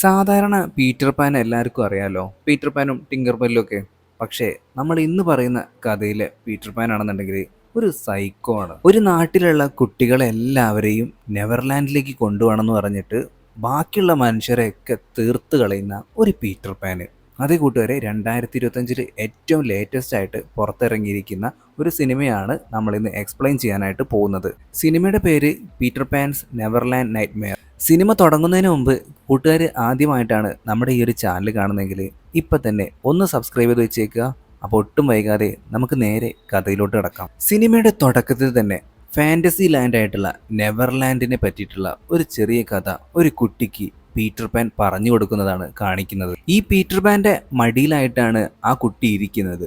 സാധാരണ Peter pan എല്ലാവർക്കും അറിയാലോ. പീറ്റർ പാനും ടിങ്കർ ബെല്ലും ഒക്കെ. പക്ഷേ നമ്മൾ ഇന്ന് പറയുന്ന കഥയിലെ പീറ്റർ പാൻ ആണെന്നുണ്ടെങ്കിൽ ഒരു സൈക്കോ ആണ്. ഒരു നാട്ടിലുള്ള കുട്ടികളെല്ലാവരെയും നെവർലാൻഡിലേക്ക് കൊണ്ടുപോകണമെന്ന് പറഞ്ഞിട്ട് ബാക്കിയുള്ള മനുഷ്യരെയൊക്കെ തീർത്ത് കളയുന്ന ഒരു പീറ്റർ പാന്. അതേ കൂട്ടുകാരെ, 2025 ഏറ്റവും ലേറ്റസ്റ്റ് ആയിട്ട് പുറത്തിറങ്ങിയിരിക്കുന്ന ഒരു സിനിമയാണ് നമ്മൾ ഇന്ന് എക്സ്പ്ലെയിൻ ചെയ്യാനായിട്ട് പോകുന്നത്. സിനിമയുടെ പേര് പീറ്റർ പാൻസ് നെവർലാൻഡ് നൈറ്റ്മെയർ. സിനിമ തുടങ്ങുന്നതിന് മുമ്പ് കൂട്ടുകാർ ആദ്യമായിട്ടാണ് നമ്മുടെ ഈ ഒരു ചാനൽ കാണുന്നതെങ്കിൽ ഇപ്പം തന്നെ ഒന്ന് സബ്സ്ക്രൈബ് ചെയ്ത് വെച്ചേക്കുക. അപ്പോൾ ഒട്ടും വൈകാതെ നമുക്ക് നേരെ കഥയിലോട്ട് കിടക്കാം. സിനിമയുടെ തുടക്കത്തിൽ തന്നെ ഫാൻറ്റസി ലാൻഡ് ആയിട്ടുള്ള നെവർലാൻഡിനെ പറ്റിയിട്ടുള്ള ഒരു ചെറിയ കഥ ഒരു കുട്ടിക്ക് പീറ്റർ പാൻ പറഞ്ഞു കൊടുക്കുന്നതാണ് കാണിക്കുന്നത്. ഈ പീറ്റർ പാൻ്റെ മടിയിലായിട്ടാണ് ആ കുട്ടി ഇരിക്കുന്നത്.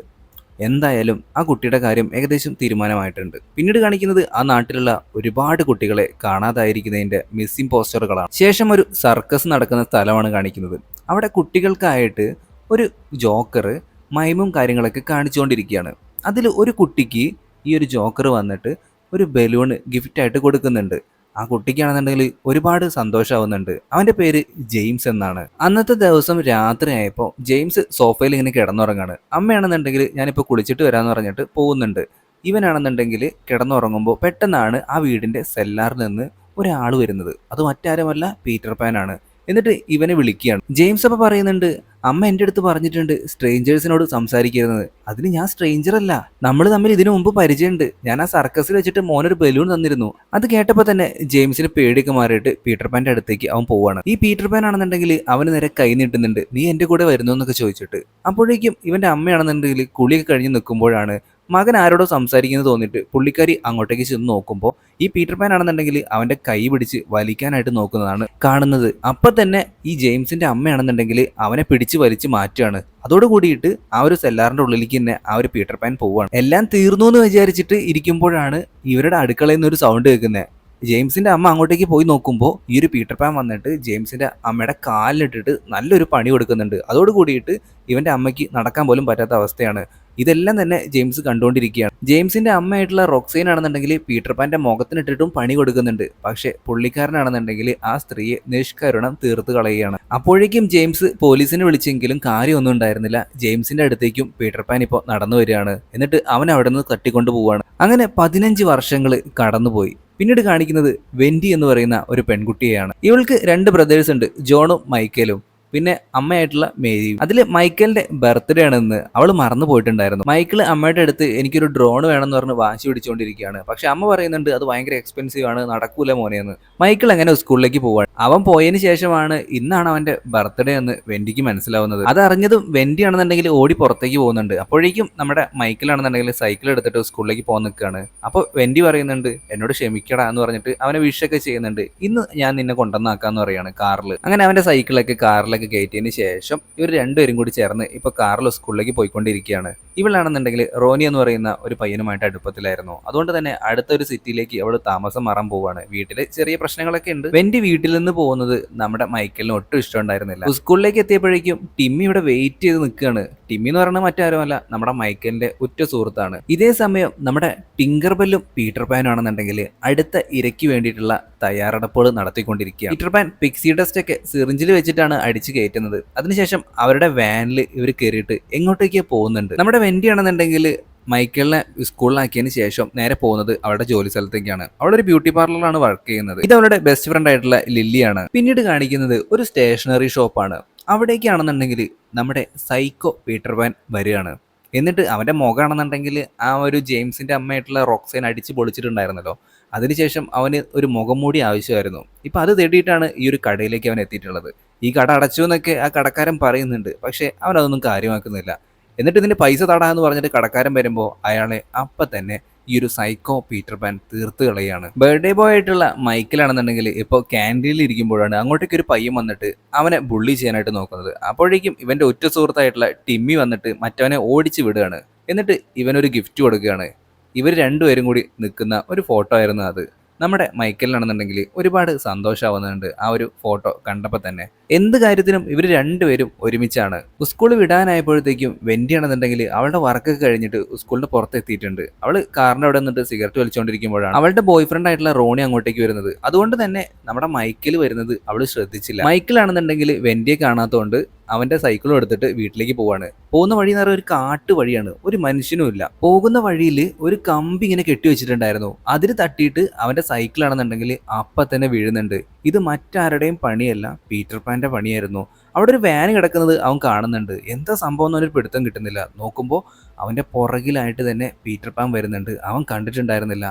എന്തായാലും ആ കുട്ടിയുടെ കാര്യം ഏകദേശം തീരുമാനമായിട്ടുണ്ട്. പിന്നീട് കാണിക്കുന്നത് ആ നാട്ടിലുള്ള ഒരുപാട് കുട്ടികളെ കാണാതായിരിക്കുന്നതിന്റെ മിസ്സിംഗ് പോസ്റ്ററുകളാണ്. ശേഷം ഒരു സർക്കസ് നടക്കുന്ന സ്ഥലമാണ് കാണിക്കുന്നത്. അവിടെ കുട്ടികൾക്കായിട്ട് ഒരു ജോക്കർ മൈമും കാര്യങ്ങളൊക്കെ കാണിച്ചുകൊണ്ടിരിക്കുകയാണ്. അതിൽ ഒരു കുട്ടിക്ക് ഈ ഒരു ജോക്കർ വന്നിട്ട് ഒരു ബലൂൺ ഗിഫ്റ്റായിട്ട് കൊടുക്കുന്നുണ്ട്. ആ കുട്ടിക്കാണെന്നുണ്ടെങ്കിൽ ഒരുപാട് സന്തോഷമാവുന്നുണ്ട്. അവൻ്റെ പേര് ജെയിംസ് എന്നാണ്. അന്നത്തെ ദിവസം രാത്രി ആയപ്പോൾ ജെയിംസ് സോഫയിൽ ഇങ്ങനെ കിടന്നുറങ്ങാണ്. അമ്മയാണെന്നുണ്ടെങ്കിൽ ഞാനിപ്പോൾ കുളിച്ചിട്ട് വരാമെന്ന് പറഞ്ഞിട്ട് പോകുന്നുണ്ട്. ഇവനാണെന്നുണ്ടെങ്കിൽ കിടന്നുറങ്ങുമ്പോൾ പെട്ടെന്നാണ് ആ വീടിൻ്റെ സെല്ലാറിൽ നിന്ന് ഒരാൾ വരുന്നത്. അത് മറ്റാരുമല്ല, പീറ്റർ പാൻ ആണ്. എന്നിട്ട് ഇവനെ വിളിക്കുകയാണ്. ജെയിംസ് അപ്പോൾ പറയുന്നുണ്ട്, അമ്മ എൻ്റെ അടുത്ത് പറഞ്ഞിട്ടുണ്ട് സ്ട്രേഞ്ചേഴ്സിനോട് സംസാരിക്കരുതെന്ന്. അതിന് ഞാൻ സ്ട്രേഞ്ചർ അല്ല, നമ്മൾ തമ്മിൽ ഇതിനു മുമ്പ് പരിചയമുണ്ട്. ഞാൻ ആ സർക്കസിൽ വെച്ചിട്ട് മോനൊരു ബലൂൺ തന്നിരുന്നു. അത് കേട്ടപ്പോൾ തന്നെ ജെയിംസിന് പേടിയൊക്കെ മാറിയിട്ട് പീറ്റർ പാൻ്റെ അടുത്തേക്ക് അവൻ പോവാണ്. ഈ പീറ്റർ പാൻ ആണെന്നുണ്ടെങ്കിൽ അവന് നേരെ കൈ നീട്ടുന്നുണ്ട്, നീ എൻ്റെ കൂടെ വരുന്നു എന്നൊക്കെ ചോദിച്ചിട്ട്. അപ്പോഴേക്കും ഇവൻ്റെ അമ്മയാണെന്നുണ്ടെങ്കിൽ കുളിയൊക്കെ കഴിഞ്ഞ് നിൽക്കുമ്പോഴാണ് മകൻ ആരോടോ സംസാരിക്കുന്നത് തോന്നിയിട്ട് പുള്ളിക്കാരി അങ്ങോട്ടേക്ക് ചെന്ന് നോക്കുമ്പോൾ ഈ പീറ്റർ പാൻ ആണെന്നുണ്ടെങ്കിൽ അവൻ്റെ കൈ പിടിച്ച് വലിക്കാനായിട്ട് നോക്കുന്നതാണ് കാണുന്നത്. അപ്പം തന്നെ ഈ ജെയിംസിൻ്റെ അമ്മയാണെന്നുണ്ടെങ്കിൽ അവനെ പിടിച്ച് വലിച്ച് മാറ്റുകയാണ്. അതോട് കൂടിയിട്ട് ആ ഒരു സെല്ലാറിൻ്റെ ഉള്ളിലേക്ക് തന്നെ ആ ഒരു പീറ്റർ പാൻ പോവുകയാണ്. എല്ലാം തീർന്നു എന്ന് വിചാരിച്ചിട്ട് ഇരിക്കുമ്പോഴാണ് ഇവരുടെ അടുക്കളയിൽ നിന്ന് ഒരു സൗണ്ട് കേൾക്കുന്നത്. ജെയിംസിന്റെ അമ്മ അങ്ങോട്ടേക്ക് പോയി നോക്കുമ്പോൾ ഈ ഒരു പീറ്റർ പാൻ വന്നിട്ട് ജെയിംസിന്റെ അമ്മയുടെ കാലിലിട്ടിട്ട് നല്ലൊരു പണി കൊടുക്കുന്നുണ്ട്. അതോട് കൂടിയിട്ട് ഇവന്റെ അമ്മയ്ക്ക് നടക്കാൻ പോലും പറ്റാത്ത അവസ്ഥയാണ്. ഇതെല്ലാം തന്നെ ജെയിംസ് കണ്ടുകൊണ്ടിരിക്കുകയാണ്. ജെയിംസിന്റെ അമ്മയായിട്ടുള്ള റോക്സൈൻ ആണെന്നുണ്ടെങ്കിൽ പീറ്റർ പാന്റെ മുഖത്തിനിട്ടിട്ടും പണി കൊടുക്കുന്നുണ്ട്. പക്ഷെ പുള്ളിക്കാരനാണെന്നുണ്ടെങ്കിൽ ആ സ്ത്രീയെ നിഷ്കരുണം തീർത്ത് കളയുകയാണ്. അപ്പോഴേക്കും ജെയിംസ് പോലീസിനെ വിളിച്ചെങ്കിലും കാര്യമൊന്നും ഉണ്ടായിരുന്നില്ല. ജെയിംസിന്റെ അടുത്തേക്കും പീറ്റർ പാൻ ഇപ്പോൾ നടന്നു വരികയാണ്. എന്നിട്ട് അവൻ അവിടെ നിന്ന് തട്ടിക്കൊണ്ടു പോവുകയാണ്. അങ്ങനെ 15 വർഷങ്ങൾ കടന്നുപോയി. പിന്നീട് കാണിക്കുന്നത് വെൻഡി എന്ന് പറയുന്ന ഒരു പെൺകുട്ടിയെയാണ്. ഇവൾക്ക് 2 ബ്രദേഴ്സ് ഉണ്ട്, ജോണും മൈക്കേലും. പിന്നെ അമ്മയായിട്ടുള്ള മേരിയും. അതിൽ മൈക്കലിന്റെ ബർത്ത്ഡേ ആണെന്ന് അവൾ മറന്നു പോയിട്ടുണ്ടായിരുന്നു. മൈക്കിൾ അമ്മയുടെ അടുത്ത് എനിക്കൊരു ഡ്രോൺ വേണമെന്ന് പറഞ്ഞ് വാശി പിടിച്ചുകൊണ്ടിരിക്കുകയാണ്. പക്ഷെ അമ്മ പറയുന്നുണ്ട് അത് ഭയങ്കര എക്സ്പെൻസീവ് ആണ്, നടക്കൂല മോനെയെന്ന്. മൈക്കിൾ അങ്ങനെ സ്കൂളിലേക്ക് പോവാണ്. അവൻ പോയതിന് ശേഷമാണ് ഇന്നാണ് അവന്റെ ബർത്ത്ഡേ എന്ന് വെൻഡിക്ക് മനസ്സിലാവുന്നത്. അത് അറിഞ്ഞതും വെൻഡി ആണെന്നുണ്ടെങ്കിൽ ഓടി പുറത്തേക്ക് പോകുന്നുണ്ട്. അപ്പോഴേക്കും നമ്മുടെ മൈക്കിളാണെന്നുണ്ടെങ്കിൽ സൈക്കിൾ എടുത്തിട്ട് സ്കൂളിലേക്ക് പോകാൻ നിൽക്കുകയാണ്. അപ്പോൾ വെൻഡി പറയുന്നുണ്ട് എന്നോട് ക്ഷമിക്കടാ എന്ന് പറഞ്ഞിട്ട് അവനെ വിഷൊക്കെ ചെയ്യുന്നുണ്ട്. ഇന്ന് ഞാൻ നിന്നെ കൊണ്ടുവന്നാക്കാന്ന് പറയാണ് കാറിൽ. അങ്ങനെ അവന്റെ സൈക്കിളൊക്കെ കാറിലൊക്കെ കയറ്റിയതിന് ശേഷം ഇവർ രണ്ടുപേരും കൂടി ചേർന്ന് ഇപ്പൊ കാറിൽ സ്കൂളിലേക്ക് പോയിക്കൊണ്ടിരിക്കുകയാണ്. ഇവളാണെന്നുണ്ടെങ്കിൽ റോനി എന്ന് പറയുന്ന ഒരു പയ്യനുമായിട്ട് അടുപ്പത്തിലായിരുന്നു. അതുകൊണ്ട് തന്നെ അടുത്തൊരു സിറ്റിയിലേക്ക് അവൾ താമസം മാറാൻ പോവാണ്. വീട്ടില് ചെറിയ പ്രശ്നങ്ങളൊക്കെ ഉണ്ട്. വെൻഡി വീട്ടിൽ നിന്ന് പോകുന്നത് നമ്മുടെ മൈക്കലിന് ഒട്ടും ഇഷ്ടമുണ്ടായിരുന്നില്ല. സ്കൂളിലേക്ക് എത്തിയപ്പോഴേക്കും ടിമ്മി ഇവിടെ വെയിറ്റ് ചെയ്ത് നിൽക്കുകയാണ്. ടിമ്മി എന്ന് പറയുന്നത് മറ്റാരുമല്ല, നമ്മുടെ മൈക്കലിന്റെ ഉറ്റ സുഹൃത്താണ്. ഇതേ സമയം നമ്മുടെ ടിങ്കർ ബെല്ലും പീറ്റർ പാനും ആണെന്നുണ്ടെങ്കിൽ അടുത്ത ഇരയ്ക്ക് വേണ്ടിയിട്ടുള്ള തയ്യാറെടുപ്പുകൾ നടത്തിക്കൊണ്ടിരിക്കുകയാണ്. പീറ്റർ പാൻ പിക്സി ഡസ്റ്റ് ഒക്കെ സിറിഞ്ചിൽ വെച്ചിട്ടാണ് അടിച്ചു കയറ്റുന്നത്. അതിനുശേഷം അവരുടെ വാനിൽ ഇവർ കയറിയിട്ട് എങ്ങോട്ടേക്ക് പോകുന്നുണ്ട്. നമ്മുടെ വെൻഡി ആണെന്നുണ്ടെങ്കിൽ മൈക്കിളിനെ സ്കൂളിലാക്കിയതിന് ശേഷം നേരെ പോകുന്നത് അവളുടെ ജോലി സ്ഥലത്തേക്കാണ്. അവളൊരു ബ്യൂട്ടി പാർലറിലാണ് വർക്ക് ചെയ്യുന്നത്. ഇത് അവളുടെ ബെസ്റ്റ് ഫ്രണ്ട് ആയിട്ടുള്ള ലില്ലിയാണ്. പിന്നീട് കാണിക്കുന്നത് ഒരു സ്റ്റേഷനറി ഷോപ്പാണ്. അവിടേക്കാണെന്നുണ്ടെങ്കിൽ നമ്മുടെ സൈക്കോ പീറ്റർ പാൻ വരികയാണ്. എന്നിട്ട് അവൻ്റെ മുഖമാണെന്നുണ്ടെങ്കിൽ ആ ഒരു ജെയിംസിൻ്റെ അമ്മയായിട്ടുള്ള റോക്സൈൻ അടിച്ച് പൊളിച്ചിട്ടുണ്ടായിരുന്നല്ലോ. അതിനുശേഷം അവന് ഒരു മുഖം മൂടി ആവശ്യമായിരുന്നു. ഇപ്പം അത് തേടിയിട്ടാണ് ഈ ഒരു കടയിലേക്ക് അവൻ എത്തിയിട്ടുള്ളത്. ഈ കട അടച്ചു എന്നൊക്കെ ആ കടക്കാരൻ പറയുന്നുണ്ട്. പക്ഷേ അവനതൊന്നും കാര്യമാക്കുന്നില്ല. എന്നിട്ട് ഇതിൻ്റെ പൈസ തടാന്ന് പറഞ്ഞിട്ട് കടക്കാരൻ വരുമ്പോൾ അയാളെ അപ്പം തന്നെ ഈ ഒരു സൈക്കോ പീറ്റർ പാൻ തീർത്ത് കളയാണ്. ബർത്ത്ഡേ ബോയ് ആയിട്ടുള്ള മൈക്കിളാണെന്നുണ്ടെങ്കിൽ ഇപ്പോൾ ക്യാൻറ്റീനിൽ ഇരിക്കുമ്പോഴാണ് അങ്ങോട്ടേക്ക് ഒരു പയ്യൻ വന്നിട്ട് അവനെ ബുള്ളി ചെയ്യാനായിട്ട് നോക്കുന്നത്. അപ്പോഴേക്കും ഇവൻ്റെ ഒറ്റ സുഹൃത്തായിട്ടുള്ള ടിമ്മി വന്നിട്ട് മറ്റവനെ ഓടിച്ച് വിടുകയാണ്. എന്നിട്ട് ഇവനൊരു ഗിഫ്റ്റ് കൊടുക്കുകയാണ്. ഇവർ രണ്ടുപേരും കൂടി നിൽക്കുന്ന ഒരു ഫോട്ടോ ആയിരുന്നു അത്. നമ്മുടെ മൈക്കലിനാണെന്നുണ്ടെങ്കിൽ ഒരുപാട് സന്തോഷമാവുന്നുണ്ട് ആ ഒരു ഫോട്ടോ കണ്ടപ്പോൾ തന്നെ. എന്ത് കാര്യത്തിനും ഇവർ രണ്ടുപേരും ഒരുമിച്ചാണ്. സ്കൂൾ വിടാനായപ്പോഴത്തേക്കും വെന്റി ആണെന്നുണ്ടെങ്കിൽ അവളുടെ വർക്കൊക്കെ കഴിഞ്ഞിട്ട് സ്കൂളിന്റെ പുറത്ത് എത്തിയിട്ടുണ്ട്. അവള് കാറിന്റെ അവിടെ നിന്നിട്ട് സിഗരറ്റ് വലിച്ചുകൊണ്ടിരിക്കുമ്പോഴാണ് അവളുടെ ബോയ് ഫ്രണ്ട് ആയിട്ടുള്ള റോണി അങ്ങോട്ടേക്ക് വരുന്നത്. അതുകൊണ്ട് തന്നെ നമ്മുടെ മൈക്കിൾ വരുന്നത് അവള് ശ്രദ്ധിച്ചില്ല. മൈക്കിളാണെന്നുണ്ടെങ്കിൽ വെന്റിയെ കാണാത്തതുകൊണ്ട് അവന്റെ സൈക്കിളും എടുത്തിട്ട് വീട്ടിലേക്ക് പോവാണ്. പോകുന്ന വഴി എന്ന് പറയുന്നത് ഒരു കാട്ടു വഴിയാണ്, ഒരു മനുഷ്യനും ഇല്ല. പോകുന്ന വഴിയിൽ ഒരു കമ്പി ഇങ്ങനെ കെട്ടി വെച്ചിട്ടുണ്ടായിരുന്നു. അതിൽ തട്ടിയിട്ട് അവന്റെ സൈക്കിളാണെന്നുണ്ടെങ്കിൽ അപ്പ തന്നെ വീഴുന്നുണ്ട്. ഇത് മറ്റാരുടെയും പണിയല്ല, പീറ്റർ പാന്റെ പണിയായിരുന്നു. അവിടെ ഒരു വാൻ കിടക്കുന്നത് അവൻ കാണുന്നുണ്ട്. എന്താ സംഭവം എന്നൊരു പിടുത്തം കിട്ടുന്നില്ല. നോക്കുമ്പോൾ അവന്റെ പുറകിലായിട്ട് തന്നെ പീറ്റർ പാൻ വരുന്നുണ്ട്. അവൻ കണ്ടിട്ടുണ്ടായിരുന്നില്ല.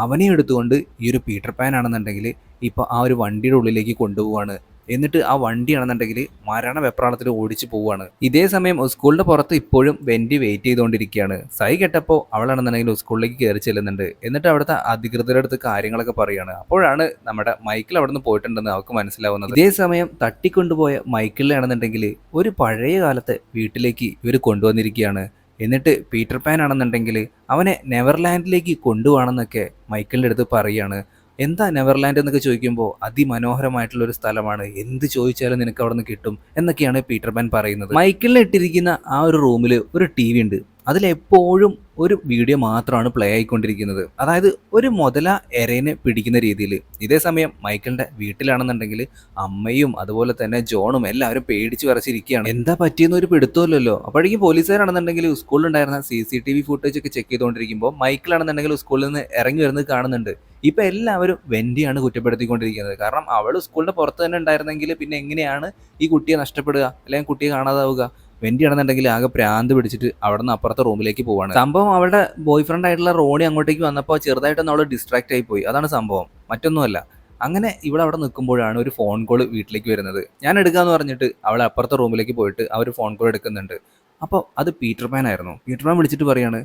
അവനെ എടുത്തുകൊണ്ട് ഈ ഒരു പീറ്റർ പാൻ ആണെന്നുണ്ടെങ്കിൽ ഇപ്പൊ ആ ഒരു വണ്ടിയുടെ ഉള്ളിലേക്ക് കൊണ്ടുപോവാണ്. എന്നിട്ട് ആ വണ്ടിയാണെന്നുണ്ടെങ്കിൽ മരണ വെപ്രാളത്തിൽ ഓടിച്ചു പോവുകയാണ്. ഇതേ സമയം സ്കൂളിന്റെ പുറത്ത് ഇപ്പോഴും വെന്റി വെയിറ്റ് ചെയ്തുകൊണ്ടിരിക്കുകയാണ്. സൈ കെട്ടപ്പോൾ അവളാണെന്നുണ്ടെങ്കിൽ സ്കൂളിലേക്ക് കയറി ചെല്ലുന്നുണ്ട്. എന്നിട്ട് അവിടുത്തെ അധികൃതരുടെ അടുത്ത് കാര്യങ്ങളൊക്കെ പറയുകയാണ്. അപ്പോഴാണ് നമ്മുടെ മൈക്കിൾ അവിടെ നിന്ന് പോയിട്ടുണ്ടെന്ന് അവർക്ക് മനസ്സിലാവുന്നത്. ഇതേ സമയം തട്ടിക്കൊണ്ടുപോയ മൈക്കിളിനെ ആണെന്നുണ്ടെങ്കിൽ ഒരു പഴയ കാലത്തെ വീട്ടിലേക്ക് ഇവർ കൊണ്ടുവന്നിരിക്കുകയാണ്. എന്നിട്ട് പീറ്റർ പാൻ ആണെന്നുണ്ടെങ്കിൽ അവനെ നെവർലാൻഡിലേക്ക് കൊണ്ടുപോകണമെന്നൊക്കെ മൈക്കിളിൻ്റെ അടുത്ത് പറയുകയാണ്. എന്താ നെവർലാൻഡ് എന്നൊക്കെ ചോദിക്കുമ്പോൾ അതിമനോഹരമായിട്ടുള്ള ഒരു സ്ഥലമാണ്, എന്ത് ചോദിച്ചാലും നിനക്ക് അവിടെ നിന്ന് കിട്ടും എന്നൊക്കെയാണ് പീറ്റർ പാൻ പറയുന്നത്. മൈക്കിളിനെ ഇട്ടിരിക്കുന്ന ആ ഒരു റൂമിൽ ഒരു TV ഉണ്ട്. അതിലെപ്പോഴും ഒരു വീഡിയോ മാത്രമാണ് പ്ലേ ആയിക്കൊണ്ടിരിക്കുന്നത്. അതായത് ഒരു മുതല എരേനെ പിടിക്കുന്ന രീതിയിൽ. ഇതേ സമയം മൈക്കിളിന്റെ വീട്ടിലാണെന്നുണ്ടെങ്കിൽ അമ്മയും അതുപോലെ തന്നെ ജോണും എല്ലാവരും പേടിച്ച് വിറച്ചിരിക്കുകയാണ്. എന്താ പറ്റിയെന്ന് ഒരു പിടുത്തമില്ലല്ലോ. അപ്പോഴേക്കും പോലീസുകാരാണെന്നുണ്ടെങ്കിൽ സ്കൂളിലുണ്ടായിരുന്ന CCTV ഫുട്ടേജ് ഒക്കെ ചെക്ക് ചെയ്തുകൊണ്ടിരിക്കുമ്പോൾ മൈക്കിളാണെന്നുണ്ടെങ്കിൽ സ്കൂളിൽ നിന്ന് ഇറങ്ങി വരുന്നത് കാണുന്നുണ്ട്. ഇപ്പൊ എല്ലാവരും വെന്റിയാണ് കുറ്റപ്പെടുത്തിക്കൊണ്ടിരിക്കുന്നത്. കാരണം അവൾ സ്കൂളിന്റെ പുറത്ത് തന്നെ ഉണ്ടായിരുന്നെങ്കിൽ പിന്നെ എങ്ങനെയാണ് ഈ കുട്ടിയെ നഷ്ടപ്പെടുക, അല്ലെങ്കിൽ കുട്ടിയെ കാണാതാവുക? വെന്റി ആണെന്നുണ്ടെങ്കിൽ ആകെ പ്രാന്ത് പിടിച്ചിട്ട് അവിടെ നിന്ന് അപ്പുറത്തെ റൂമിലേക്ക് പോവാണ്. സംഭവം അവളുടെ ബോയ് ഫ്രണ്ട് ആയിട്ടുള്ള റോണി അങ്ങോട്ടേക്ക് വന്നപ്പോൾ ചെറുതായിട്ടൊന്ന് അവൾ ഡിസ്ട്രാക്ട് ആയി പോയി. അതാണ് സംഭവം, മറ്റൊന്നുമല്ല. അങ്ങനെ ഇവിടെ അവിടെ നിൽക്കുമ്പോഴാണ് ഒരു ഫോൺ കോൾ വീട്ടിലേക്ക് വരുന്നത്. ഞാൻ എടുക്കാന്ന് പറഞ്ഞിട്ട് അവൾ അപ്പുറത്തെ റൂമിലേക്ക് പോയിട്ട് ആ ഒരു ഫോൺ കോൾ എടുക്കുന്നുണ്ട്. അപ്പോൾ അത് പീറ്റർ പാൻ ആയിരുന്നു. പീറ്റർ പാൻ വിളിച്ചിട്ട് പറയാണ്,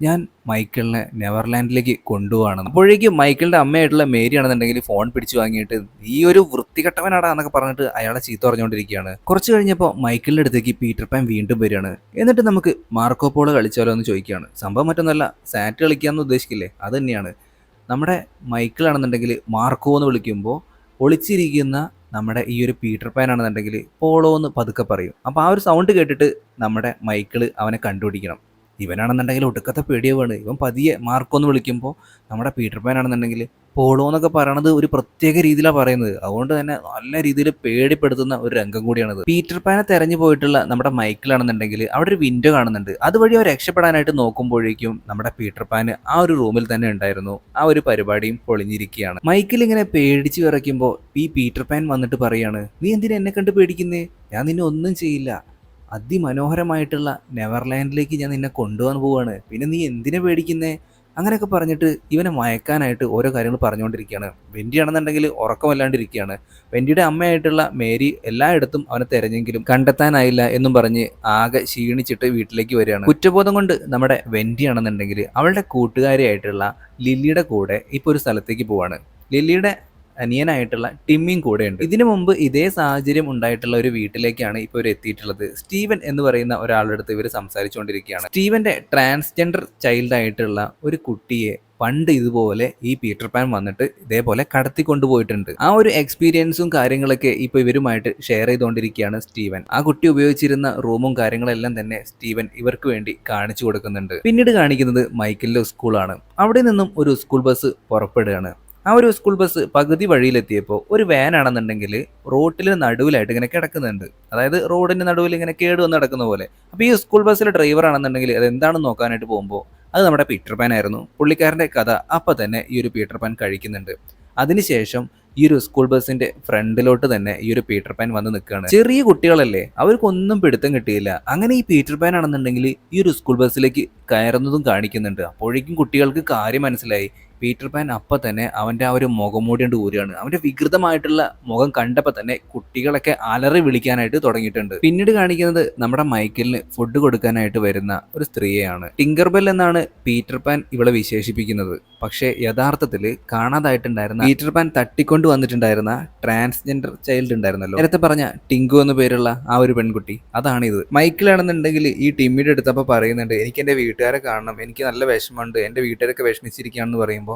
ഞാൻ മൈക്കിളിനെ നെവർലാൻഡിലേക്ക് കൊണ്ടുപോകണം. അപ്പോഴേക്കും മൈക്കിളിന്റെ അമ്മയായിട്ടുള്ള മേരി ആണെന്നുണ്ടെങ്കിൽ ഫോൺ പിടിച്ചു വാങ്ങിയിട്ട് ഈ ഒരു വൃത്തികെട്ടവനാടാ എന്നൊക്കെ പറഞ്ഞിട്ട് അയാളെ ചീത്ത പറഞ്ഞുകൊണ്ടിരിക്കുകയാണ്. കുറച്ച് കഴിഞ്ഞപ്പോൾ മൈക്കിളിന്റെ അടുത്തേക്ക് പീറ്റർ പാൻ വീണ്ടും വരികയാണ്. എന്നിട്ട് നമുക്ക് മാർക്കോ പോളോ കളിച്ചാലോ എന്ന് ചോദിക്കുകയാണ്. സംഭവം മറ്റൊന്നല്ല, സാറ്റ് കളിക്കാമെന്ന് ഉദ്ദേശിക്കില്ലേ, അത് തന്നെയാണ്. നമ്മുടെ മൈക്കിളാണെന്നുണ്ടെങ്കിൽ മാർക്കോ എന്ന് വിളിക്കുമ്പോൾ ഒളിച്ചിരിക്കുന്ന നമ്മുടെ ഈ ഒരു പീറ്റർ പാൻ ആണെന്നുണ്ടെങ്കിൽ പോളോ എന്ന് പതുക്കെ പറയും. അപ്പോൾ ആ ഒരു സൗണ്ട് കേട്ടിട്ട് നമ്മുടെ മൈക്കിള് അവനെ കണ്ടുപിടിക്കണം. ഇവനാണെന്നുണ്ടെങ്കിൽ ഒടുക്കത്തെ പേടിയാവാണ്. ഇവൻ പതിയെ മാർക്കോ എന്ന് വിളിക്കുമ്പോൾ നമ്മുടെ പീറ്റർ പാൻ ആണെന്നുണ്ടെങ്കിൽ പോളോ എന്നൊക്കെ പറയണത് ഒരു പ്രത്യേക രീതിയിലാണ് പറയുന്നത്. അതുകൊണ്ട് തന്നെ നല്ല രീതിയിൽ പേടിപ്പെടുത്തുന്ന ഒരു രംഗം കൂടിയാണിത്. പീറ്റർ പാനെ തെരഞ്ഞു പോയിട്ടുള്ള നമ്മുടെ മൈക്കിളാണെന്നുണ്ടെങ്കിൽ അവിടെ ഒരു വിൻഡോ കാണുന്നുണ്ട്. അതുവഴി അവർ രക്ഷപ്പെടാനായിട്ട് നോക്കുമ്പോഴേക്കും നമ്മുടെ പീറ്റർ പാൻ ആ ഒരു റൂമിൽ തന്നെ ഉണ്ടായിരുന്നു. ആ ഒരു പരിപാടിയും പൊളിഞ്ഞിരിക്കുകയാണ്. മൈക്കിൾ ഇങ്ങനെ പേടിച്ച് വിറയ്ക്കുമ്പോൾ ഈ പീറ്റർ പാൻ വന്നിട്ട് പറയാണ്, നീ എന്തിനാ എന്നെ കണ്ട് പേടിക്കുന്നേ? ഞാൻ നിന്നെ ഒന്നും ചെയ്യില്ല. അതിമനോഹരമായിട്ടുള്ള നെവർലാൻഡിലേക്ക് ഞാൻ നിന്നെ കൊണ്ടുപോകാൻ പോവാണ്. പിന്നെ നീ എന്തിനെ പേടിക്കുന്നേ? അങ്ങനെയൊക്കെ പറഞ്ഞിട്ട് ഇവനെ മയക്കാനായിട്ട് ഓരോ കാര്യങ്ങൾ പറഞ്ഞുകൊണ്ടിരിക്കുകയാണ്. വെന്റി ആണെന്നുണ്ടെങ്കിൽ ഉറക്കമല്ലാണ്ടിരിക്കുകയാണ്. വെന്റിയുടെ അമ്മയായിട്ടുള്ള മേരി എല്ലായിടത്തും അവനെ തെരഞ്ഞെങ്കിലും കണ്ടെത്താനായില്ല എന്നും പറഞ്ഞ് ആകെ ക്ഷീണിച്ചിട്ട് വീട്ടിലേക്ക് വരികയാണ്. കുറ്റബോധം കൊണ്ട് നമ്മുടെ വെന്റി ആണെന്നുണ്ടെങ്കിൽ അവളുടെ കൂട്ടുകാരിയായിട്ടുള്ള ലില്ലിയുടെ കൂടെ ഇപ്പോൾ ഒരു സ്ഥലത്തേക്ക് പോവാണ്. ലില്ലിയുടെ അനിയനായിട്ടുള്ള ടിമ്മിയും കൂടെ ഉണ്ട്. ഇതിനു മുമ്പ് ഇതേ സാഹചര്യം ഉണ്ടായിട്ടുള്ള ഒരു വീട്ടിലേക്കാണ് ഇപ്പോൾ ഇവർ എത്തിയിട്ടുള്ളത്. സ്റ്റീവൻ എന്ന് പറയുന്ന ഒരാളുടെ അടുത്ത് ഇവർ സംസാരിച്ചുകൊണ്ടിരിക്കുകയാണ്. സ്റ്റീവന്റെ ട്രാൻസ്ജെൻഡർ ചൈൽഡ് ആയിട്ടുള്ള ഒരു കുട്ടിയെ പണ്ട് ഇതുപോലെ ഈ പീറ്റർ പാൻ വന്നിട്ട് ഇതേപോലെ കടത്തിക്കൊണ്ടുപോയിട്ടുണ്ട്. ആ ഒരു എക്സ്പീരിയൻസും കാര്യങ്ങളൊക്കെ ഇപ്പോൾ ഇവരുമായിട്ട് ഷെയർ ചെയ്തുകൊണ്ടിരിക്കുകയാണ് സ്റ്റീവൻ. ആ കുട്ടി ഉപയോഗിച്ചിരുന്ന റൂമും കാര്യങ്ങളെല്ലാം തന്നെ സ്റ്റീവൻ ഇവർക്ക് വേണ്ടി കാണിച്ചു കൊടുക്കുന്നുണ്ട്. പിന്നീട് കാണിക്കുന്നത് മൈക്കിളിന്റെ സ്കൂളാണ്. അവിടെ നിന്നും ഒരു സ്കൂൾ ബസ് പുറപ്പെടുകയാണ്. ആ ഒരു സ്കൂൾ ബസ് പകുതി വഴിയിലെത്തിയപ്പോൾ ഒരു വാൻ ആണെന്നുണ്ടെങ്കിൽ റോട്ടിൽ നടുവിലായിട്ട് ഇങ്ങനെ കിടക്കുന്നുണ്ട്. അതായത് റോഡിന്റെ നടുവിൽ ഇങ്ങനെ കേടുവന്ന് കിടക്കുന്ന പോലെ. അപ്പോൾ ഈ സ്കൂൾ ബസ്സിലെ ഡ്രൈവർ ആണെന്നുണ്ടെങ്കിൽ അത് എന്താണെന്ന് നോക്കാനായിട്ട് പോകുമ്പോൾ അത് നമ്മുടെ പീറ്റർ പാൻ ആയിരുന്നു. പുള്ളിക്കാരൻ്റെ കഥ അപ്പം തന്നെ ഈ ഒരു പീറ്റർ പാൻ കഴിക്കുന്നുണ്ട്. അതിനുശേഷം ഈ ഒരു സ്കൂൾ ബസ്സിന്റെ ഫ്രണ്ടിലോട്ട് തന്നെ ഈ ഒരു പീറ്റർ പാൻ വന്ന് നിൽക്കുകയാണ്. ചെറിയ കുട്ടികളല്ലേ, അവർക്കൊന്നും പിടുത്തം കിട്ടിയില്ല. അങ്ങനെ ഈ പീറ്റർ പാൻ ആണെന്നുണ്ടെങ്കിൽ ഈ ഒരു സ്കൂൾ ബസ്സിലേക്ക് കയറുന്നതും കാണിക്കുന്നുണ്ട്. അപ്പോഴേക്കും കുട്ടികൾക്ക് കാര്യം മനസ്സിലായി. പീറ്റർ പാൻ അപ്പം തന്നെ അവൻ്റെ ആ ഒരു മുഖംമൂടി കൊണ്ട് ഊരുകയാണ്. അവൻ്റെ വികൃതമായിട്ടുള്ള മുഖം കണ്ടപ്പോൾ തന്നെ കുട്ടികളൊക്കെ അലറി വിളിക്കാനായിട്ട് തുടങ്ങിയിട്ടുണ്ട്. പിന്നീട് കാണിക്കുന്നത് നമ്മുടെ മൈക്കിളിന് ഫുഡ് കൊടുക്കാനായിട്ട് വരുന്ന ഒരു സ്ത്രീയെയാണ്. ടിങ്കർബെൽ എന്നാണ് പീറ്റർ പാൻ ഇവളെ വിശേഷിപ്പിക്കുന്നത്. പക്ഷേ യഥാർത്ഥത്തിൽ കാണാതായിട്ടുണ്ടായിരുന്ന പീറ്റർ പാൻ തട്ടിക്കൊണ്ട് വന്നിട്ടുണ്ടായിരുന്ന ട്രാൻസ്ജെൻഡർ ചൈൽഡ് ഉണ്ടായിരുന്നല്ലോ, നേരത്തെ പറഞ്ഞ ടിങ്കു എന്ന പേരുള്ള ആ ഒരു പെൺകുട്ടി, അതാണിത്. മൈക്കിളാണെന്നുണ്ടെങ്കിൽ ഈ ടിമ്മിയുടെ അടുത്തപ്പോൾ പറയുന്നുണ്ട്, എനിക്ക് എൻ്റെ വീട്ടുകാരെ കാണണം, എനിക്ക് നല്ല വിഷമമുണ്ട്, എൻ്റെ വീട്ടുകാരൊക്കെ വിഷമിച്ചിരിക്കുകയാണെന്ന് പറയുമ്പോൾ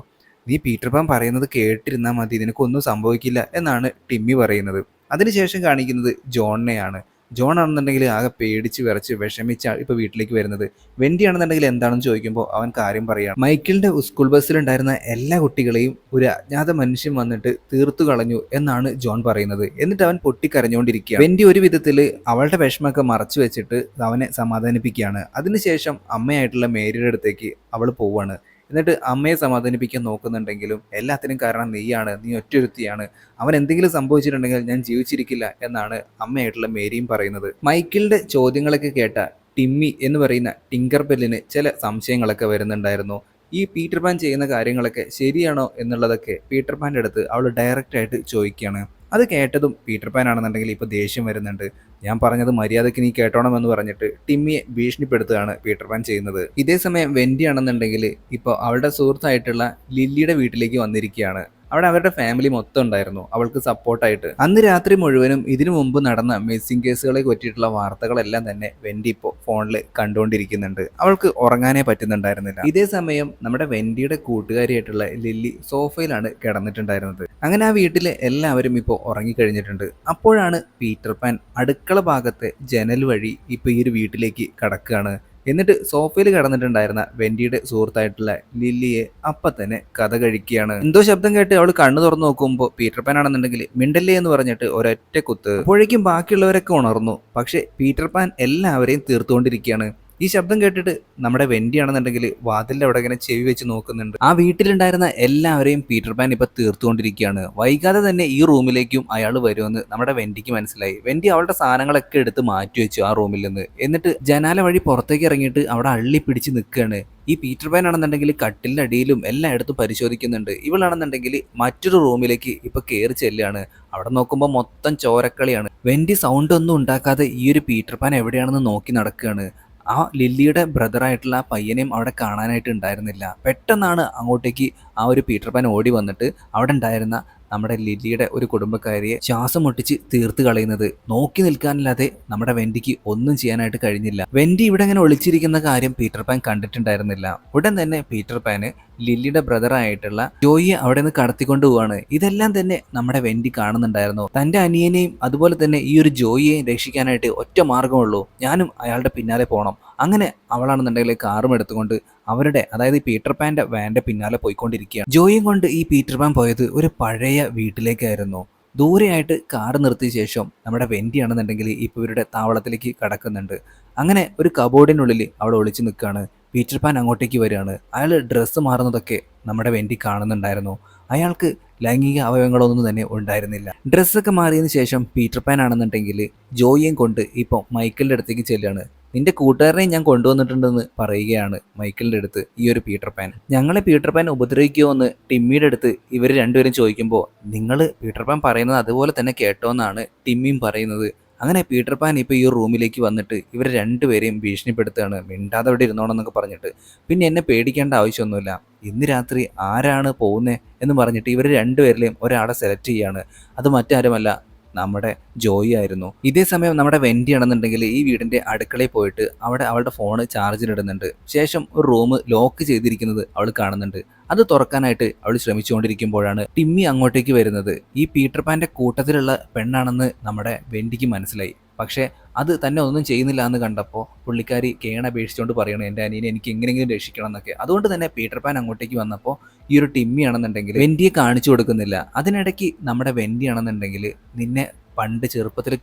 നീ പീറ്റർ പാൻ പറയുന്നത് കേട്ടിരുന്നാൽ മതി, നിനക്കൊന്നും സംഭവിക്കില്ല എന്നാണ് ടിമ്മി പറയുന്നത്. അതിനുശേഷം കാണിക്കുന്നത് ജോണിനെയാണ്. ജോൺ ആണെന്നുണ്ടെങ്കിൽ ആകെ പേടിച്ച് വിറച്ച് വിഷമിച്ച ഇപ്പോൾ വീട്ടിലേക്ക് വരുന്നത്. വെൻഡി ആണെന്നുണ്ടെങ്കിൽ എന്താണെന്ന് ചോദിക്കുമ്പോൾ അവൻ കാര്യം പറയുകയാണ്. മൈക്കിളിൻ്റെ സ്കൂൾ ബസ്സിലുണ്ടായിരുന്ന എല്ലാ കുട്ടികളെയും ഒരു അജ്ഞാത മനുഷ്യൻ വന്നിട്ട് തീർത്തു കളഞ്ഞു എന്നാണ് ജോൺ പറയുന്നത്. എന്നിട്ട് അവൻ പൊട്ടിക്കരഞ്ഞുകൊണ്ടിരിക്കുക. വെൻഡി ഒരു വിധത്തിൽ അവളുടെ വിഷമൊക്കെ മറച്ചു വെച്ചിട്ട് അവനെ സമാധാനിപ്പിക്കുകയാണ്. അതിനുശേഷം അമ്മയായിട്ടുള്ള മേരിയുടെ അടുത്തേക്ക് അവൾ പോവാണ്. എന്നിട്ട് അമ്മയെ സമാധാനിപ്പിക്കാൻ നോക്കുന്നുണ്ടെങ്കിലും എല്ലാത്തിനും കാരണം നീയാണ്, നീ ഒറ്റൊരുത്തിയാണ്, അവൻ എന്തെങ്കിലും സംഭവിച്ചിട്ടുണ്ടെങ്കിൽ ഞാൻ ജീവിച്ചിരിക്കില്ല എന്നാണ് അമ്മയായിട്ടുള്ള മേരിയും പറയുന്നത്. മൈക്കിളിന്റെ ചോദ്യങ്ങളൊക്കെ കേട്ട ടിമ്മി എന്ന് പറയുന്ന ടിങ്കർ ബെല്ലിന് ചില സംശയങ്ങളൊക്കെ വരുന്നുണ്ടായിരുന്നു. ഈ പീറ്റർ പാൻ ചെയ്യുന്ന കാര്യങ്ങളൊക്കെ ശരിയാണോ എന്നുള്ളതൊക്കെ പീറ്റർ പാൻ്റെ അടുത്ത് അവൾ ഡയറക്റ്റ് ആയിട്ട് ചോദിക്കുകയാണ്. അത് കേട്ടതും പീറ്റർ പാൻ ആണെന്നുണ്ടെങ്കിൽ ഇപ്പോൾ ദേഷ്യം വരുന്നുണ്ട്. ഞാൻ പറഞ്ഞത് മര്യാദയ്ക്ക് നീ കേട്ടോണമെന്ന് പറഞ്ഞിട്ട് ടിമ്മിയെ ഭീഷണിപ്പെടുത്തുകയാണ് പീറ്റർ പാൻ ചെയ്യുന്നത്. ഇതേ സമയം വെൻഡി ആണെന്നുണ്ടെങ്കിൽ ഇപ്പോൾ അവളുടെ സുഹൃത്തായിട്ടുള്ള ലില്ലിയുടെ വീട്ടിലേക്ക് വന്നിരിക്കുകയാണ്. അവിടെ അവരുടെ ഫാമിലി മൊത്തം ഉണ്ടായിരുന്നു അവൾക്ക് സപ്പോർട്ടായിട്ട്. അന്ന് രാത്രി മുഴുവനും ഇതിനു മുമ്പ് നടന്ന മിസ്സിംഗ് കേസുകളെ പറ്റിയിട്ടുള്ള വാർത്തകളെല്ലാം തന്നെ വെൻഡി ഇപ്പോൾ ഫോണിൽ കണ്ടുകൊണ്ടിരിക്കുന്നുണ്ട്. അവൾക്ക് ഉറങ്ങാനേ പറ്റുന്നുണ്ടായിരുന്നില്ല. ഇതേ സമയം നമ്മുടെ വെൻഡിയുടെ കൂട്ടുകാരിയായിട്ടുള്ള ലില്ലി സോഫയിലാണ് കിടന്നിട്ടുണ്ടായിരുന്നത്. അങ്ങനെ ആ വീട്ടിലെ എല്ലാവരും ഇപ്പോൾ ഉറങ്ങിക്കഴിഞ്ഞിട്ടുണ്ട്. അപ്പോഴാണ് പീറ്റർ പാൻ അടുക്കള ഭാഗത്തെ ജനൽ വഴി ഇപ്പോൾ ഈ ഒരു വീട്ടിലേക്ക് കടക്കുകയാണ്. എന്നിട്ട് സോഫയിൽ കിടന്നിട്ടുണ്ടായിരുന്ന വെൻഡിയുടെ സുഹൃത്തായിട്ടുള്ള ലില്ലിയെ അപ്പം തന്നെ കഥ കഴിക്കുകയാണ്. എന്തോ ശബ്ദം കേട്ട് അവൾ കണ്ണു തുറന്നു നോക്കുമ്പോൾ പീറ്റർ പാൻ ആണെന്നുണ്ടെങ്കിൽ മിണ്ടല്ലേ എന്ന് പറഞ്ഞിട്ട് ഒരൊറ്റ കുത്ത്. അപ്പോഴേക്കും ബാക്കിയുള്ളവരൊക്കെ ഉണർന്നു. പക്ഷെ പീറ്റർ പാൻ എല്ലാവരെയും തീർത്തുകൊണ്ടിരിക്കുകയാണ്. ഈ ശബ്ദം കേട്ടിട്ട് നമ്മുടെ വെൻഡി ആണെന്നുണ്ടെങ്കിൽ വാതിലിന്റെ അവിടെ ഇങ്ങനെ ചെവി വെച്ച് നോക്കുന്നുണ്ട്. ആ വീട്ടിലുണ്ടായിരുന്ന എല്ലാവരെയും പീറ്റർ പാൻ ഇപ്പൊ തീർത്തുകൊണ്ടിരിക്കുകയാണ്. വൈകാതെ തന്നെ ഈ റൂമിലേക്കും അയാൾ വരുമെന്ന് നമ്മുടെ വെൻഡിക്ക് മനസ്സിലായി. വെൻഡി അവളുടെ സാധനങ്ങളൊക്കെ എടുത്ത് മാറ്റി വെച്ചു ആ റൂമിൽ നിന്ന്. എന്നിട്ട് ജനാല വഴി പുറത്തേക്ക് ഇറങ്ങിയിട്ട് അവിടെ അള്ളി പിടിച്ച് നിൽക്കുകയാണ്. ഈ പീറ്റർ പാൻ ആണെന്നുണ്ടെങ്കിൽ കട്ടിലിന്റെ അടിയിലും എല്ലായിടത്തും പരിശോധിക്കുന്നുണ്ട്. ഇവളാണെന്നുണ്ടെങ്കിൽ മറ്റൊരു റൂമിലേക്ക് ഇപ്പൊ കയറി ചെല്ലുകയാണ്. അവിടെ നോക്കുമ്പോൾ മൊത്തം ചോരക്കളിയാണ്. വെൻഡി സൗണ്ട് ഒന്നും ഉണ്ടാക്കാതെ ഈ ഒരു പീറ്റർ പാൻ എവിടെയാണെന്ന് നോക്കി നടക്കുകയാണ്. ആ ലില്ലിയുടെ ബ്രദറായിട്ടുള്ള ആ പയ്യനെയും അവിടെ കാണാനായിട്ട് ഉണ്ടായിരുന്നില്ല. പെട്ടെന്നാണ് അങ്ങോട്ടേക്ക് ആ ഒരു പീറ്റർ പാൻ ഓടി വന്നിട്ട് അവിടെ ഉണ്ടായിരുന്ന നമ്മുടെ ലില്ലിയുടെ ഒരു കുടുംബക്കാരിയെ ശ്വാസം മുട്ടിച്ച് തീർത്ത് കളയുന്നത്. നോക്കി നിൽക്കാനില്ലാതെ നമ്മുടെ വെൻഡിക്ക് ഒന്നും ചെയ്യാനായിട്ട് കഴിഞ്ഞില്ല. വെൻഡി ഇവിടെ ഇങ്ങനെ ഒളിച്ചിരിക്കുന്ന കാര്യം പീറ്റർ പാൻ കണ്ടിട്ടുണ്ടായിരുന്നില്ല. ഉടൻ തന്നെ പീറ്റർ പാന് ലില്ലിയുടെ ബ്രദറായിട്ടുള്ള ജോയിയെ അവിടെ നിന്ന് കടത്തിക്കൊണ്ട് പോവാണ്. ഇതെല്ലാം തന്നെ നമ്മുടെ വെൻഡി കാണുന്നുണ്ടായിരുന്നു. തന്റെ അനിയനെയും അതുപോലെ തന്നെ ഈ ഒരു ജോയിയെയും രക്ഷിക്കാനായിട്ട് ഒറ്റ മാർഗമുള്ളൂ, ഞാനും അയാളുടെ പിന്നാലെ പോകണം. അങ്ങനെ അവളാണെന്നുണ്ടെങ്കിൽ കാറും എടുത്തുകൊണ്ട് അവരുടെ, അതായത് പീറ്റർ പാൻ്റെ വാൻ്റെ പിന്നാലെ പോയിക്കൊണ്ടിരിക്കുകയാണ്. ജോയിയും കൊണ്ട് ഈ പീറ്റർ പാൻ പോയത് ഒരു പഴയ വീട്ടിലേക്കായിരുന്നു. ദൂരെയായിട്ട് കാറ് നിർത്തിയ ശേഷം നമ്മുടെ വെൻഡി ആണെന്നുണ്ടെങ്കിൽ ഇപ്പോൾ ഇവരുടെ താവളത്തിലേക്ക് കടക്കുന്നുണ്ട്. അങ്ങനെ ഒരു കബോർഡിനുള്ളിൽ അവിടെ ഒളിച്ചു നിൽക്കുകയാണ്. പീറ്റർ പാൻ അങ്ങോട്ടേക്ക് വരികയാണ്. അയാൾ ഡ്രസ്സ് മാറുന്നതൊക്കെ നമ്മുടെ വെൻഡി കാണുന്നുണ്ടായിരുന്നു. അയാൾക്ക് ലൈംഗിക അവയവങ്ങളൊന്നും തന്നെ ഉണ്ടായിരുന്നില്ല. ഡ്രസ്സൊക്കെ മാറിയതിന് ശേഷം പീറ്റർ പാൻ ആണെന്നുണ്ടെങ്കിൽ ജോയിയും കൊണ്ട് ഇപ്പോൾ മൈക്കിളിൻ്റെ അടുത്തേക്ക് ചെല്ലുകയാണ്. നിന്റെ കൂട്ടുകാരനെ ഞാൻ കൊണ്ടുവന്നിട്ടുണ്ടെന്ന് പറയുകയാണ് മൈക്കിളിൻ്റെ അടുത്ത് ഈ ഒരു പീറ്റർ പാൻ. ഞങ്ങളെ പീറ്റർ പാൻ ഉപദ്രവിക്കുമോ എന്ന് ടിമ്മിയുടെ അടുത്ത് ഇവർ രണ്ടുപേരും ചോദിക്കുമ്പോൾ നിങ്ങൾ പീറ്റർ പാൻ പറയുന്നത് അതുപോലെ തന്നെ കേട്ടോ എന്നാണ് ടിമ്മിയും പറയുന്നത്. അങ്ങനെ പീറ്റർ പാൻ ഇപ്പോൾ ഈ റൂമിലേക്ക് വന്നിട്ട് ഇവർ രണ്ടുപേരെയും ഭീഷണിപ്പെടുത്തുകയാണ്. മിണ്ടാതെ അവിടെ ഇരുന്നോണം എന്നൊക്കെ പറഞ്ഞിട്ട്. പിന്നെ എന്നെ പേടിക്കേണ്ട ആവശ്യമൊന്നുമില്ല, ഇന്ന് രാത്രി ആരാണ് പോകുന്നത് എന്ന് പറഞ്ഞിട്ട് ഇവർ രണ്ടുപേരിലെയും ഒരാളെ സെലക്ട് ചെയ്യുകയാണ്. അത് മറ്റാരുമല്ല, നമ്മുടെ ജോയി ആയിരുന്നു. ഇതേ സമയം നമ്മുടെ വെൻഡി ആണെന്നുണ്ടെങ്കിൽ ഈ വീടിന്റെ അടുക്കളയിൽ പോയിട്ട് അവിടെ അവളുടെ ഫോണ് ചാർജിലിടുന്നുണ്ട്. ശേഷം ഒരു റൂം ലോക്ക് ചെയ്തിരിക്കുന്നത് അവൾ കാണുന്നുണ്ട്. അത് തുറക്കാനായിട്ട് അവൾ ശ്രമിച്ചുകൊണ്ടിരിക്കുമ്പോഴാണ് ടിമ്മി അങ്ങോട്ടേക്ക് വരുന്നത്. ഈ പീറ്റർ പാൻ്റെ കൂട്ടത്തിലുള്ള പെണ്ണാണെന്ന് നമ്മുടെ വെൻഡിക്ക് മനസ്സിലായി. പക്ഷേ അത് തന്നെ ഒന്നും ചെയ്യുന്നില്ല എന്ന് കണ്ടപ്പോൾ പുള്ളിക്കാരി കേണപേക്ഷിച്ചുകൊണ്ട് പറയണം, എൻ്റെ അനിയനെ എനിക്ക് എങ്ങനെയെങ്കിലും രക്ഷിക്കണം എന്നൊക്കെ. അതുകൊണ്ട് തന്നെ പീറ്റർ പാൻ അങ്ങോട്ടേക്ക് വന്നപ്പോൾ ഈ ഒരു ടിമ്മി ആണെന്നുണ്ടെങ്കിൽ വെൻഡിയെ കാണിച്ചു കൊടുക്കുന്നില്ല. അതിനിടയ്ക്ക് നമ്മുടെ വെൻഡി ആണെന്നുണ്ടെങ്കിൽ നിന്നെ പണ്ട് ചെറുപ്പത്തിൽ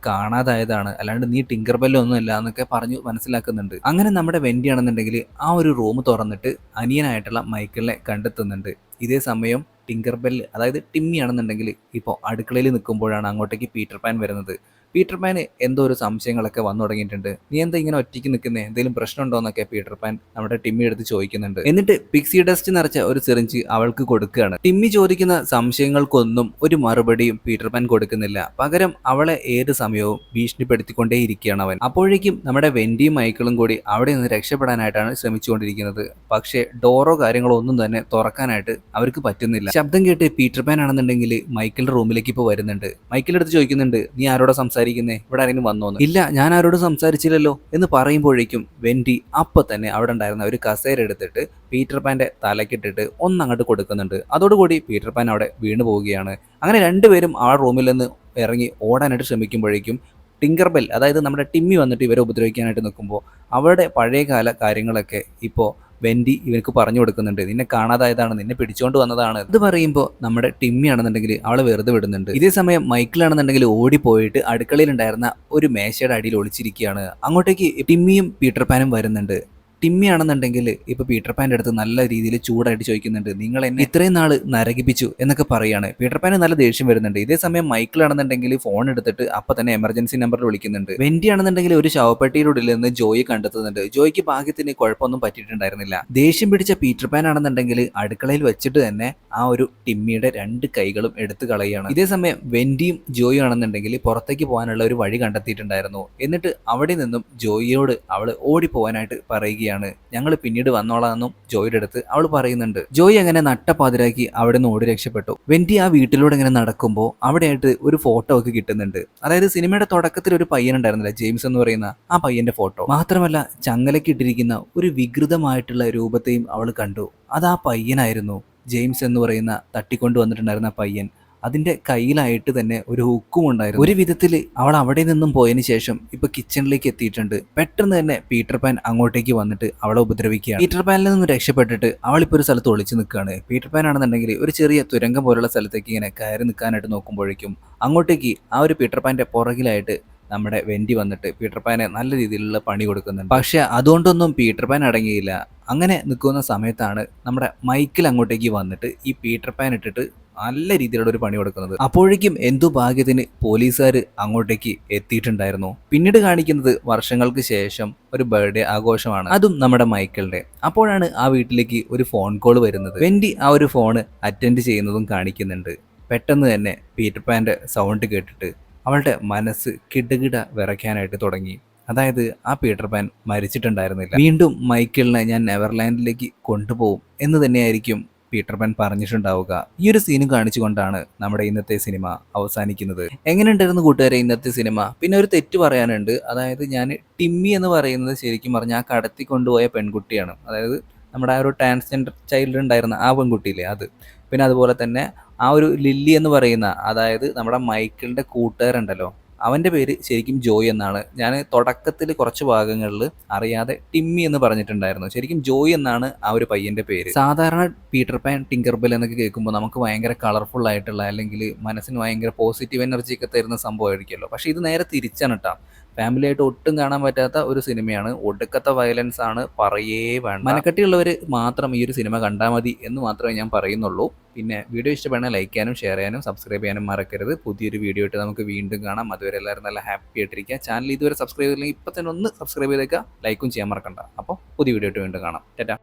കാണാതായതാണ്, അല്ലാണ്ട് നീ ടിങ്കർ ബെല്ലൊന്നും അല്ല എന്നൊക്കെ പറഞ്ഞു മനസ്സിലാക്കുന്നുണ്ട്. അങ്ങനെ നമ്മുടെ വെൻഡി ആണെന്നുണ്ടെങ്കിൽ ആ ഒരു റൂം തുറന്നിട്ട് അനിയനായിട്ടുള്ള മൈക്കിളിനെ കണ്ടെത്തുന്നുണ്ട്. ഇതേ സമയം ടിങ്കർ ബെല്ല്, അതായത് ടിമ്മി ആണെന്നുണ്ടെങ്കിൽ ഇപ്പോൾ അടുക്കളയിൽ നിൽക്കുമ്പോഴാണ് അങ്ങോട്ടേക്ക് പീറ്റർ പാൻ വരുന്നത്. പീറ്റർ പാന് എന്തോ ഒരു സംശയങ്ങളൊക്കെ വന്നു തുടങ്ങിയിട്ടുണ്ട്. നീ എന്താ ഇങ്ങനെ ഒറ്റയ്ക്ക് നിൽക്കുന്നേ, എന്തെങ്കിലും പ്രശ്നമുണ്ടോ എന്നൊക്കെ പീറ്റർ പാൻ നമ്മുടെ ടിമ്മി എടുത്ത് ചോദിക്കുന്നുണ്ട്. എന്നിട്ട് പിക്സി ഡസ്റ്റ് നിറച്ച ഒരു സിറിഞ്ച് അവൾക്ക് കൊടുക്കുകയാണ്. ടിമ്മി ചോദിക്കുന്ന സംശയങ്ങൾക്കൊന്നും ഒരു മറുപടിയും പീറ്റർ പാൻ കൊടുക്കുന്നില്ല. പകരം അവളെ ഏത് സമയവും ഭീഷണിപ്പെടുത്തിക്കൊണ്ടേയിരിക്കുകയാണ് അവൻ. അപ്പോഴേക്കും നമ്മുടെ വെൻഡിയും മൈക്കിളും കൂടി അവിടെ നിന്ന് രക്ഷപ്പെടാനായിട്ടാണ് ശ്രമിച്ചുകൊണ്ടിരിക്കുന്നത്. പക്ഷേ ഡോറോ കാര്യങ്ങളോ ഒന്നും തന്നെ തുറക്കാനായിട്ട് അവർക്ക് പറ്റുന്നില്ല. ശബ്ദം കേട്ട് പീറ്റർ പാൻ ആണെന്നുണ്ടെങ്കിൽ മൈക്കിളുടെ റൂമിലേക്ക് ഇപ്പോൾ വരുന്നുണ്ട്. മൈക്കിളുടെ അടുത്ത് ചോദിക്കുന്നുണ്ട്, നീ ആരോടെ സംസാരിക്കുന്നത് സംസാരിക്കുന്നേ, ഇവിടെ ആരെങ്കിലും വന്നോന്ന്. ഇല്ല, ഞാൻ ആരോടും സംസാരിച്ചില്ലല്ലോ എന്ന് പറയുമ്പോഴേക്കും വെൻഡി അപ്പൊ തന്നെ അവിടെ ഉണ്ടായിരുന്ന ഒരു കസേര എടുത്തിട്ട് പീറ്റർ പാന്റെ തലക്കിട്ടിട്ട് ഒന്നങ്ങോട്ട് കൊടുക്കുന്നുണ്ട്. അതോടുകൂടി പീറ്റർ പാൻ അവിടെ വീണു പോവുകയാണ്. അങ്ങനെ രണ്ടുപേരും ആ റൂമിൽ നിന്ന് ഇറങ്ങി ഓടാനായിട്ട് ശ്രമിക്കുമ്പോഴേക്കും ടിങ്കർബെൽ, അതായത് നമ്മുടെ ടിമ്മി വന്നിട്ട് ഇവരെ ഉപദ്രവിക്കാനായിട്ട് നിൽക്കുമ്പോൾ അവരുടെ പഴയകാല കാര്യങ്ങളൊക്കെ ഇപ്പോൾ വെൻഡി ഇവർക്ക് പറഞ്ഞു കൊടുക്കുന്നുണ്ട്. നിന്നെ കാണാതായതാണ്, നിന്നെ പിടിച്ചോണ്ട് വന്നതാണ്. ഇത് പറയുമ്പോൾ നമ്മുടെ ടിമ്മി ആണെന്നുണ്ടെങ്കിൽ അവളെ വെറുതെ വിടുന്നുണ്ട്. ഇതേ സമയം മൈക്കിളാണെന്നുണ്ടെങ്കിൽ ഓടിപ്പോയിട്ട് അടുക്കളയിലുണ്ടായിരുന്ന ഒരു മേശയുടെ അടിയിൽ ഒളിച്ചിരിക്കുകയാണ്. അങ്ങോട്ടേക്ക് ടിമ്മിയും പീറ്റർ പാനും വരുന്നുണ്ട്. ടിമ്മി ആണെന്നുണ്ടെങ്കിൽ ഇപ്പൊ പീറ്റർ പാൻ്റെ അടുത്ത് നല്ല രീതിയിൽ ചൂടായിട്ട് ചോദിക്കുന്നുണ്ട്, നിങ്ങൾ എന്നെ ഇത്രയും നാൾ നരകിപ്പിച്ചു എന്നൊക്കെ പറയാണ്. പീറ്റർ പാന് നല്ല ദേഷ്യം വരുന്നുണ്ട്. ഇതേ സമയം മൈക്കിൾ ആണെന്നുണ്ടെങ്കിൽ ഫോൺ എടുത്തിട്ട് അപ്പൊ തന്നെ എമർജൻസി നമ്പറിൽ വിളിക്കുന്നുണ്ട്. വെൻഡി ആണെന്നുണ്ടെങ്കിൽ ഒരു ശവപ്പെട്ടിയുടെ നിന്ന് ജോയി കണ്ടെത്തുന്നുണ്ട്. ജോയിക്ക് ഭാഗ്യത്തിന് കുഴപ്പമൊന്നും പറ്റിയിട്ടുണ്ടായിരുന്നില്ല. ദേഷ്യം പിടിച്ച പീറ്റർ പാൻ ആണെന്നുണ്ടെങ്കിൽ അടുക്കളയിൽ വെച്ചിട്ട് തന്നെ ആ ഒരു ടിമ്മിയുടെ 2 കൈകളും എടുത്തു കളയുകയാണ്. ഇതേ സമയം വെൻഡിയും ജോയും ആണെന്നുണ്ടെങ്കിൽ പുറത്തേക്ക് പോകാനുള്ള ഒരു വഴി കണ്ടെത്തിയിട്ടുണ്ടായിരുന്നു. എന്നിട്ട് അവിടെ നിന്നും ജോയിയോട് അവള് ഓടിപ്പോവാനായിട്ട് പറയുകയാണ്. ഞങ്ങൾ പിന്നീട് വന്നോളാമെന്നും ജോയിയുടെ അടുത്ത് അവൾ പറയുന്നുണ്ട്. ജോയി അങ്ങനെ നട്ടപ്പാതിരാക്കി അവിടെ നിന്ന് ഓടി രക്ഷപ്പെട്ടു. വെൻഡി ആ വീട്ടിലൂടെ ഇങ്ങനെ നടക്കുമ്പോൾ അവിടെയായിട്ട് ഒരു ഫോട്ടോ ഒക്കെ കിട്ടുന്നുണ്ട്. അതായത് സിനിമയുടെ തുടക്കത്തിൽ ഒരു പയ്യൻ ഉണ്ടായിരുന്നില്ല, ജെയിംസ് എന്ന് പറയുന്ന ആ പയ്യന്റെ ഫോട്ടോ. മാത്രമല്ല ചങ്ങലയ്ക്ക് ഇട്ടിരിക്കുന്ന ഒരു വികൃതമായിട്ടുള്ള രൂപത്തെയും അവൾ കണ്ടു. അത് ആ പയ്യനായിരുന്നു, ജെയിംസ് എന്ന് പറയുന്ന തട്ടിക്കൊണ്ടു വന്നിട്ടുണ്ടായിരുന്ന പയ്യൻ. അതിന്റെ കയ്യിലായിട്ട് തന്നെ ഒരു ഹുക്കും ഉണ്ടായിരുന്നു. ഒരു വിധത്തിൽ അവൾ അവിടെ നിന്നും പോയതിനു ശേഷം ഇപ്പൊ കിച്ചണിലേക്ക് എത്തിയിട്ടുണ്ട്. പെട്ടെന്ന് തന്നെ പീറ്റർ പാൻ അങ്ങോട്ടേക്ക് വന്നിട്ട് അവളെ ഉപദ്രവിക്കുകയാണ്. പീറ്റർ പാനിൽ നിന്ന് രക്ഷപ്പെട്ടിട്ട് അവളിപ്പോൾ ഒരു സ്ഥലത്ത് ഒളിച്ചു നിൽക്കുകയാണ്. പീറ്റർ പാൻ ആണെന്നുണ്ടെങ്കിൽ ഒരു ചെറിയ തുരങ്കം പോലുള്ള സ്ഥലത്തേക്ക് ഇങ്ങനെ കയറി നിൽക്കാനായിട്ട് നോക്കുമ്പോഴേക്കും അങ്ങോട്ടേക്ക് ആ ഒരു പീറ്റർ പാന്റെ പുറകിലായിട്ട് നമ്മുടെ വെൻഡി വന്നിട്ട് പീറ്റർ പാനെ നല്ല രീതിയിലുള്ള പണി കൊടുക്കുന്നുണ്ട്. പക്ഷെ അതുകൊണ്ടൊന്നും പീറ്റർ പാൻ അടങ്ങിയില്ല. അങ്ങനെ നിൽക്കുന്ന സമയത്താണ് നമ്മുടെ മൈക്കിൾ അങ്ങോട്ടേക്ക് വന്നിട്ട് ഈ പീറ്റർ പാൻ ഇട്ടിട്ട് നല്ല രീതിയിലുള്ള ഒരു പണി കൊടുക്കുന്നത്. അപ്പോഴേക്കും എന്തോ ഭാഗ്യത്തിന് പോലീസുകാർ അങ്ങോട്ടേക്ക് എത്തിയിട്ടുണ്ടായിരുന്നു. പിന്നീട് കാണിക്കുന്നത് വർഷങ്ങൾക്ക് ശേഷം ഒരു ബർത്ത്ഡേ ആഘോഷമാണ്, അതും നമ്മുടെ മൈക്കിളിന്റെ. അപ്പോഴാണ് ആ വീട്ടിലേക്ക് ഒരു ഫോൺ കോൾ വരുന്നത്. വെൻഡി ആ ഒരു ഫോണ് അറ്റൻഡ് ചെയ്യുന്നതും കാണിക്കുന്നുണ്ട്. പെട്ടെന്ന് തന്നെ പീറ്റർ പാന്റെ സൗണ്ട് കേട്ടിട്ട് അവളുടെ മനസ്സ് കിടകിട വിറയ്ക്കാനായിട്ട് തുടങ്ങി. അതായത് ആ പീറ്റർ പാൻ മരിച്ചിട്ടുണ്ടായിരുന്നില്ല. വീണ്ടും മൈക്കിളിനെ ഞാൻ നെവർലാൻഡിലേക്ക് കൊണ്ടുപോകും എന്ന് തന്നെയായിരിക്കും പീറ്റർ പാൻ പറഞ്ഞിട്ടുണ്ടാവുക. ഈ ഒരു സീനും കാണിച്ചുകൊണ്ടാണ് നമ്മുടെ ഇന്നത്തെ സിനിമ അവസാനിക്കുന്നത്. എങ്ങനെയുണ്ടായിരുന്നു കൂട്ടുകാരെ ഇന്നത്തെ സിനിമ? പിന്നെ ഒരു തെറ്റ് പറയാനുണ്ട്. അതായത് ഞാൻ ടിമ്മി എന്ന് പറയുന്നത് ശരിക്കും പറഞ്ഞാൽ ആ കടത്തി കൊണ്ടുപോയ പെൺകുട്ടിയാണ്. അതായത് നമ്മുടെ ആ ഒരു ട്രാൻസ്ജെൻഡർ ചൈൽഡ് ഉണ്ടായിരുന്ന ആ പെൺകുട്ടിയില്ലേ, അത്. പിന്നെ അതുപോലെ തന്നെ ആ ഒരു ലില്ലി എന്ന് പറയുന്ന, അതായത് നമ്മുടെ മൈക്കിളിന്റെ കൂട്ടുകാരുണ്ടല്ലോ, അവൻ്റെ പേര് ശരിക്കും ജോയ് എന്നാണ്. ഞാൻ തുടക്കത്തിൽ കുറച്ച് ഭാഗങ്ങളിൽ അറിയാതെ ടിമ്മി എന്ന് പറഞ്ഞിട്ടുണ്ടായിരുന്നു. ശരിക്കും ജോയ് എന്നാണ് ആ ഒരു പയ്യൻ്റെ പേര്. സാധാരണ പീറ്റർ പാൻ ടിങ്കർബെൽ എന്നൊക്കെ കേൾക്കുമ്പോൾ നമുക്ക് ഭയങ്കര കളർഫുൾ ആയിട്ടുള്ള, അല്ലെങ്കിൽ മനസ്സിന് ഭയങ്കര പോസിറ്റീവ് എനർജി ഒക്കെ തരുന്ന സംഭവമായിരിക്കുമല്ലോ. പക്ഷേ ഇത് നേരെ തിരിച്ചാണ് കേട്ടോ. ഫാമിലി ആയിട്ട് ഒട്ടും കാണാൻ പറ്റാത്ത ഒരു സിനിമയാണ്. ഒടുക്കത്തെ വയലൻസ് ആണ്, പറയേ വേണ്ട. മനക്കെട്ടിയുള്ളവർ മാത്രം ഈ ഒരു സിനിമ കണ്ടാൽ മതി എന്ന് മാത്രമേ ഞാൻ പറയുന്നുള്ളൂ. പിന്നെ വീഡിയോ ഇഷ്ടപ്പെടാൻ ലൈക്ക് ചെയ്യാനും ഷെയർ ചെയ്യാനും സബ്സ്ക്രൈബ് ചെയ്യാനും മറക്കരുത്. പുതിയൊരു വീഡിയോ ആയിട്ട് നമുക്ക് വീണ്ടും കാണാം. അതുവരെ എല്ലാവരും നല്ല ഹാപ്പി ആയിട്ടിരിക്കുക. ചാനൽ ഇതുവരെ സബ്സ്ക്രൈബ് ചെയ്തില്ലെങ്കിൽ ഇപ്പം തന്നെ ഒന്ന് സബ്സ്ക്രൈബ് ചെയ്തേക്കുക, ലൈക്കും ചെയ്യാൻ മറക്കണ്ട. അപ്പോൾ പുതിയ വീഡിയോ ആയിട്ട് വീണ്ടും കാണാം. ടാറ്റാ.